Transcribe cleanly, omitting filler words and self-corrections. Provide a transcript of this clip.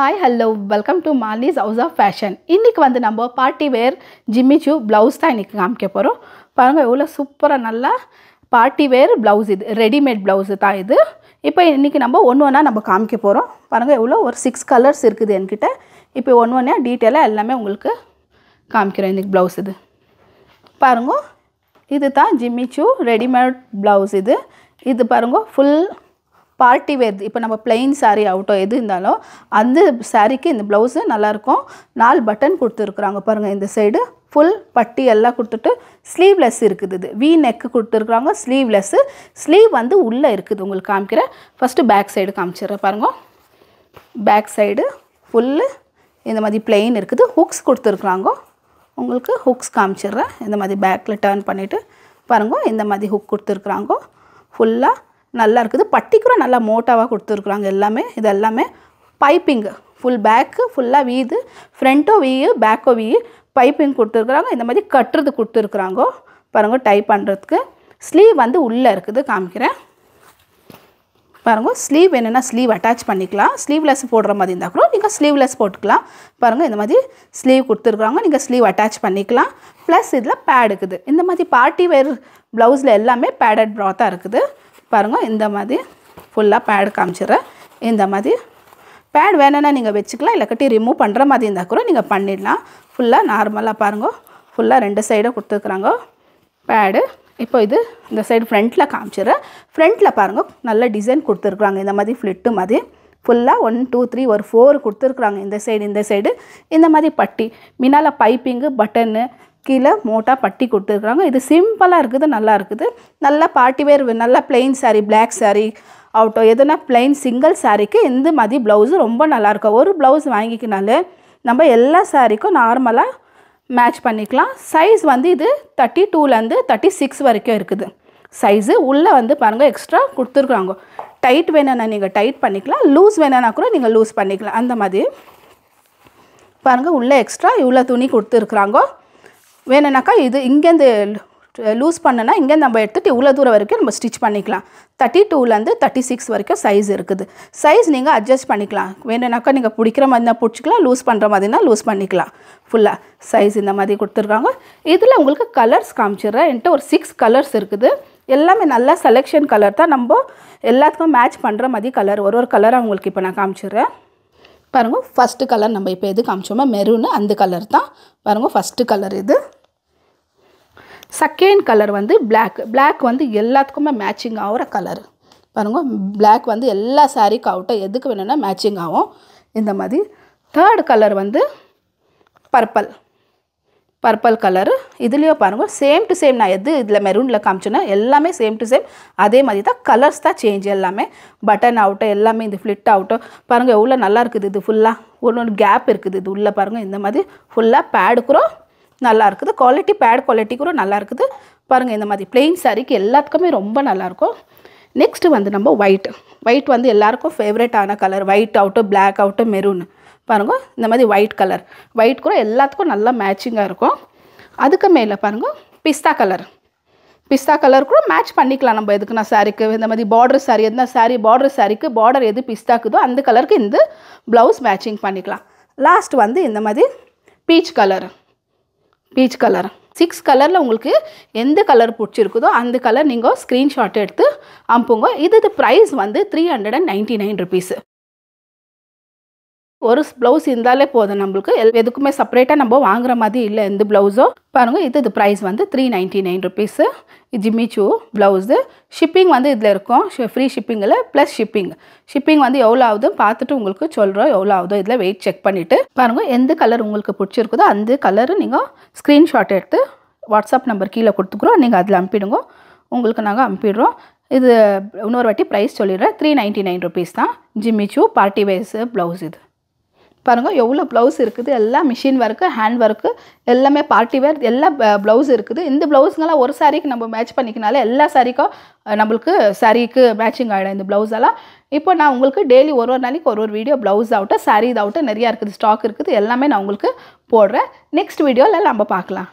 Hi, hello, welcome to Mali's House of Fashion. இன்னைக்கு வந்து நம்ம பார்ட்டி வேர் ஜிம்மி சூ ப்ளவுஸ் தான் இன்னைக்கு காமிக்க போகிறோம். பாருங்கள் எவ்வளோ சூப்பராக நல்லா பார்ட்டி வேர் ப்ளவுஸ் இது ரெடிமேட் ப்ளவுஸு தான் இது. இப்போ இன்றைக்கி நம்ம ஒன்று ஒன்றா நம்ம காமிக்க போகிறோம். பாருங்கள் எவ்வளோ ஒரு 6 கலர்ஸ் இருக்குது என்கிட்ட. இப்போ ஒன்று ஒன்றா டீட்டெயிலாக எல்லாமே உங்களுக்கு காமிக்கிறோம். இன்றைக்கி ப்ளவுஸ் இது பாருங்க, இது தான் ஜிம்மி சூ ரெடிமேட் ப்ளவுஸ் இது. இது பாருங்க ஃபுல் பார்ட்டி வேர். இப்போ நம்ம பிளெயின் சாரீ ஆகட்டும் எது இருந்தாலும் அந்த சாரீக்கு இந்த ப்ளவுஸு நல்லாயிருக்கும். 4 பட்டன் கொடுத்துருக்குறாங்க பாருங்கள். இந்த சைடு ஃபுல் பட்டி எல்லாம் கொடுத்துட்டு ஸ்லீவ்லெஸ் இருக்குது. இது வி நெக்கு கொடுத்துருக்குறாங்க. ஸ்லீவ்லெஸ்ஸு ஸ்லீவ் வந்து உள்ளே இருக்குது. உங்களுக்கு காமிக்கிறேன். ஃபஸ்ட்டு பேக் சைடு காமிச்சிடுறேன் பாருங்க. பேக் சைடு ஃபுல்லு இந்த மாதிரி பிளெயின் இருக்குது. ஹுக்ஸ் கொடுத்துருக்குறாங்க. உங்களுக்கு ஹுக்ஸ் காமிச்சிடுறேன். இந்த மாதிரி பேக்கில் டர்ன் பண்ணிவிட்டு பாருங்க, இந்த மாதிரி ஹுக் கொடுத்துருக்குறாங்க. ஃபுல்லாக நல்லா இருக்குது. பட்டிக்கூட நல்லா மோட்டாவாக கொடுத்துருக்குறாங்க எல்லாமே. இது எல்லாமே பைப்பிங்கு ஃபுல் பேக்கு ஃபுல்லாக வீது, ஃப்ரண்ட்டோ வீ பேக்கோ வீ பைப்பிங் கொடுத்துருக்குறாங்க. இந்த மாதிரி கட்டுறது கொடுத்துருக்குறாங்க பாருங்க. டைப் பண்ணுறதுக்கு ஸ்லீவ் வந்து உள்ளே இருக்குது. காமிக்கிறேன் பாருங்கள். ஸ்லீவ் வேணுன்னா ஸ்லீவ் அட்டாச் பண்ணிக்கலாம். ஸ்லீவ்லெஸ் போடுற மாதிரி இருந்தால் கூட நீங்கள் ஸ்லீவ்லெஸ் போட்டுக்கலாம். பாருங்கள் இந்த மாதிரி ஸ்லீவ் கொடுத்துருக்குறாங்க. நீங்கள் ஸ்லீவ் அட்டாச் பண்ணிக்கலாம். ப்ளஸ் இதில் பேட் இருக்குது. இந்த மாதிரி பார்ட்டி வேர் ப்ளவுஸில் எல்லாமே பேடட் ப்ராத்தாக இருக்குது பாருங்கள். இந்த மாதிரி ஃபுல்லாக பேட் காமிச்சிடுறேன். இந்த மாதிரி பேட் வேணுன்னா நீங்கள் வச்சுக்கலாம். இல்லைக்கட்டி ரிமூவ் பண்ணுற மாதிரி இருந்தால் கூட நீங்கள் பண்ணிடலாம். ஃபுல்லாக நார்மலாக பாருங்கள். ஃபுல்லாக 2 சைடும் கொடுத்துருக்குறாங்க பேடு. இப்போ இது இந்த சைடு ஃப்ரண்ட்டில் காமிச்சிடுறேன். ஃப்ரண்ட்டில் பாருங்கள் நல்ல டிசைன் கொடுத்துருக்குறாங்க. இந்த மாதிரி ஃப்ளிட்டு மாதிரி ஃபுல்லாக 1 2 3 ஒரு 4 கொடுத்துருக்குறாங்க. இந்த சைடு இந்த மாதிரி பட்டி மின்னால் பைப்பிங்கு பட்டனு கீழே மோட்டா பட்டி கொடுத்துருக்குறாங்க. இது சிம்பிளாக இருக்குது, நல்லா இருக்குது. நல்லா பார்ட்டி வேர் நல்லா பிளெயின் சாரீ பிளாக் சாரீ ஆகட்டும் எதுனா பிளெயின் சிங்கிள் சாரீக்கு இந்த மாதிரி ப்ளவுஸு ரொம்ப நல்லாயிருக்கும். ஒரு ப்ளவுஸ் வாங்கிக்கினாலே நம்ம எல்லா சாரீக்கும் நார்மலாக மேட்ச் பண்ணிக்கலாம். சைஸ் வந்து இது 32லேருந்து 36 வரைக்கும் இருக்குது சைஸு. உள்ளே வந்து பாருங்கள் எக்ஸ்ட்ரா கொடுத்துருக்குறாங்க. டைட் வேணும்னா நீங்கள் டைட் பண்ணிக்கலாம். லூஸ் வேணும்னா கூட நீங்கள் லூஸ் பண்ணிக்கலாம். அந்த மாதிரி பாருங்கள் உள்ளே எக்ஸ்ட்ரா இவ்வளோ துணி கொடுத்துருக்குறாங்க. வேணும்னாக்கா இது இங்கேருந்து லூஸ் பண்ணனா இங்கேருந்து நம்ம எடுத்துகிட்டு இவ்வளோ தூரம் வரைக்கும் நம்ம ஸ்டிச் பண்ணிக்கலாம். 32லேருந்து 36 வரைக்கும் சைஸ் இருக்குது. சைஸ் நீங்கள் அட்ஜஸ்ட் பண்ணிக்கலாம். வேணும்னாக்கா நீங்கள் பிடிக்கிற மாதிரி தான் பிடிச்சிக்கலாம். லூஸ் பண்ணுற மாதிரினா லூஸ் பண்ணிக்கலாம். ஃபுல்லாக சைஸ் இந்த மாதிரி கொடுத்துருக்காங்க. இதில் உங்களுக்கு கலர்ஸ் காமிச்சிடுறேன். என்கிட்ட ஒரு 6 கலர்ஸ் இருக்குது. எல்லாமே நல்ல செலெக்ஷன் கலர் தான். நம்ம எல்லாத்துக்கும் மேட்ச் பண்ணுற மாதிரி கலர் ஒரு கலராக உங்களுக்கு இப்போ நான் காமிச்சிடுறேன் பாருங்கள். ஃபஸ்ட்டு கலர் நம்ம இப்போ எது காமிச்சோமோ மெரூனு அந்த கலர் தான் பாருங்கள். ஃபஸ்ட்டு கலர் இது. செகண்ட் கலர் வந்து பிளாக் வந்து எல்லாத்துக்குமே மேட்சிங் ஆகிற கலர் பாருங்கள். பிளாக் வந்து எல்லா சாரீக்கு ஆகட்டும் எதுக்கு வேணும்னா மேட்சிங் ஆகும் இந்த மாதிரி. தேர்ட் கலர் வந்து பர்பிள் கலரு. இதுலேயும் பாருங்கள் சேம் டு சேம். நான் எது இதில் மெரூனில் காமிச்சோன்னா எல்லாமே சேம் டு சேம் அதே மாதிரி தான். கலர்ஸ் தான் சேஞ்ச் எல்லாமே. பட்டன் ஆகட்டும் எல்லாமே இந்த ஃப்ளிட் ஆகட்டும் பாருங்கள் எவ்வளோ நல்லா இருக்குது. இது ஃபுல்லாக ஒன்று கேப் இருக்குது. இது உள்ளே பாருங்கள் இந்த மாதிரி ஃபுல்லாக பேடு கூட நல்லா இருக்குது. குவாலிட்டி பேட் குவாலிட்டி கூட நல்லா இருக்குது பாருங்கள். இந்த மாதிரி பிளெயின் சாரீக்கு எல்லாத்துக்குமே ரொம்ப நல்லாயிருக்கும். நெக்ஸ்ட்டு வந்து நம்ம ஒயிட் வந்து எல்லாேருக்கும் ஃபேவரட்டான கலர். ஒயிட் ஆகட்டும் பிளாக் ஆகட்டும் மெரூன் பாருங்கள். இந்த மாதிரி ஒயிட் கூட எல்லாத்துக்கும் நல்லா மேட்சிங்காக இருக்கும். அதுக்கு மேலே பாருங்கள் பிஸ்தா கலர் கூட மேட்ச் பண்ணிக்கலாம் நம்ம எதுக்குன்னா சாரீக்கு. இந்த மாதிரி பார்டர் சாரீ எதுனா சாரீ பார்டர் சாரீக்கு பார்டர் எது பிஸ்தாக்குதோ அந்த கலருக்கு இந்த ப்ளவுஸ் மேட்சிங் பண்ணிக்கலாம். லாஸ்ட் வந்து இந்த மாதிரி பீச் கலர் 6 கலரில் உங்களுக்கு எந்த கலர் பிடிச்சிருக்குதோ அந்த கலர் நீங்கள் ஸ்க்ரீன்ஷாட் எடுத்து அனுப்புங்க. இது ப்ரைஸ் வந்து 399 ருபீஸு. ஒரு ப்ளவுஸ் இருந்தாலே போதும் நம்மளுக்கு. எதுக்குமே செப்பரேட்டாக நம்ம வாங்குற மாதிரி இல்லை எந்த ப்ளவுஸோ பாருங்கள். இது ப்ரைஸ் வந்து 399 ருபீஸு. ஜிம்மி சூ ப்ளவுஸு. ஷிப்பிங் வந்து இதில் இருக்கும். ஃப்ரீ ஷிப்பிங்கில் ப்ளஸ் ஷிப்பிங் வந்து எவ்வளோ ஆகுதுன்னு பார்த்துட்டு உங்களுக்கு சொல்கிறோம் எவ்வளோ ஆகுதோ. இதில் வெயிட் செக் பண்ணிவிட்டு பாருங்கள் எந்த கலர் உங்களுக்கு பிடிச்சிருக்குதோ அந்த கலரு நீங்கள் ஸ்க்ரீன்ஷாட் எடுத்து வாட்ஸ்அப் நம்பர் கீழே கொடுத்துக்குறோம். நீங்கள் அதில் அனுப்பிடுங்க. உங்களுக்கு நாங்கள் அனுப்பிடுறோம். இது இன்னொரு வாட்டி ப்ரைஸ் சொல்லிடுறேன். 399 ருபீஸ் தான் ஜிம்மி சூ பார்ட்டி வேர்ஸு ப்ளவுஸ். இது பாருங்கள் எவ்வளோ ப்ளவுஸ் இருக்குது. எல்லாம் மிஷின் ஒர்க்கு ஹேண்ட் ஒர்க்கு எல்லாமே பார்ட்டி வேர் எல்லா ப்ளவுஸ் இருக்குது. இந்த ப்ளவுஸுங்கெல்லாம் ஒரு சாரீக்கு நம்ம மேட்ச் பண்ணிக்கினாலே எல்லா சாரீக்கும் நம்மளுக்கு சாரீக்கு மேட்சிங் ஆகிடும் இந்த ப்ளவுஸெல்லாம். இப்போ நான் உங்களுக்கு டெய்லி ஒரு நாளைக்கு ஒரு வீடியோ ப்ளவுஸ் ஆகட்டும் சாரீ ஆகட்டும் நிறையா இருக்குது, ஸ்டாக் இருக்குது. எல்லாமே நான் உங்களுக்கு போடுறேன். நெக்ஸ்ட் வீடியோவில் நம்ம பார்க்கலாம்.